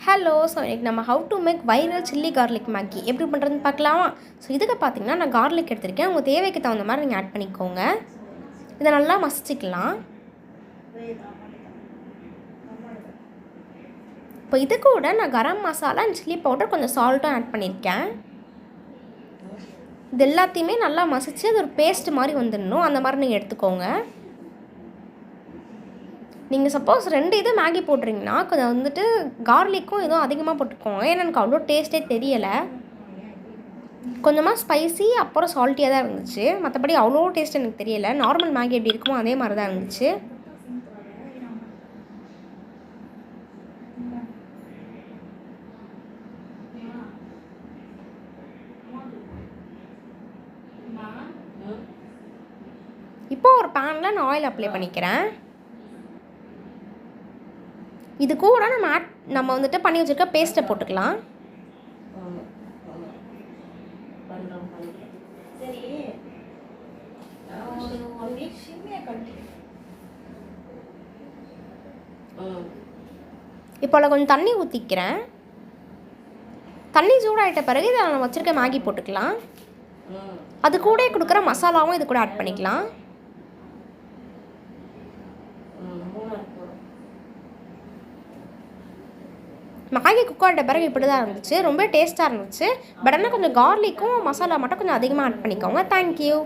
Hello. So இன்றைக்கி நம்ம how to make viral chilli garlic Maggi எப்படி பண்ணுறதுன்னு பார்க்கலாமா? ஸோ இதுக்கு பார்த்தீங்கன்னா நான் கார்லிக் எடுத்திருக்கேன். உங்கள் தேவைக்கு தகுந்த மாதிரி நீங்கள் ஆட் பண்ணிக்கோங்க. இதை நல்லா மசிச்சிக்கலாம். இப்போ இது கூட நான் garam masala and chilli powder கொஞ்சம் சால்ட்டும் ஆட் பண்ணியிருக்கேன். இது எல்லாத்தையுமே நல்லா மசித்து அது ஒரு பேஸ்ட் மாதிரி வந்துடணும். அந்த மாதிரி நீங்கள் எடுத்துக்கோங்க. நீங்கள் சப்போஸ் 2 இது மேகி போட்டுறீங்கன்னா கொஞ்சம் வந்துட்டு கார்லிக்கும் எதுவும் அதிகமாக போட்டுக்கோங்க. ஏன்னா எனக்கு அவ்வளோ டேஸ்ட்டே தெரியலை. கொஞ்சமாக ஸ்பைசி அப்புறம் சால்ட்டியாக தான் இருந்துச்சு. மற்றபடி அவ்வளோ டேஸ்ட் எனக்கு தெரியலை. நார்மல் மேகி எப்படி இருக்குமோ அதே மாதிரி தான் இருந்துச்சு. இப்போ ஒரு பேனில் நான் ஆயில் அப்ளை பண்ணிக்கிறேன். இது கூட நம்ம வந்துட்டு பண்ணி வச்சுருக்க பேஸ்ட்டை போட்டுக்கலாம். இப்போ கொஞ்சம் தண்ணி ஊற்றிக்கிறேன். தண்ணி சூடாகிட்ட பிறகு இதை நம்ம வச்சுருக்க மேகி போட்டுக்கலாம். அது கூட கொடுக்குற மசாலாவும் இது கூட ஆட் பண்ணிக்கலாம். மேகி குக் ஆகிட்ட பிறகு இப்படி தான் இருந்துச்சு. ரொம்ப டேஸ்ட்டாக இருந்துச்சு. பட் ஆனால் கொஞ்சம் கார்லிக்கும் மசாலா மட்டும் கொஞ்சம் அதிகமாக ஆட் பண்ணிக்கோங்க. தேங்க்யூ.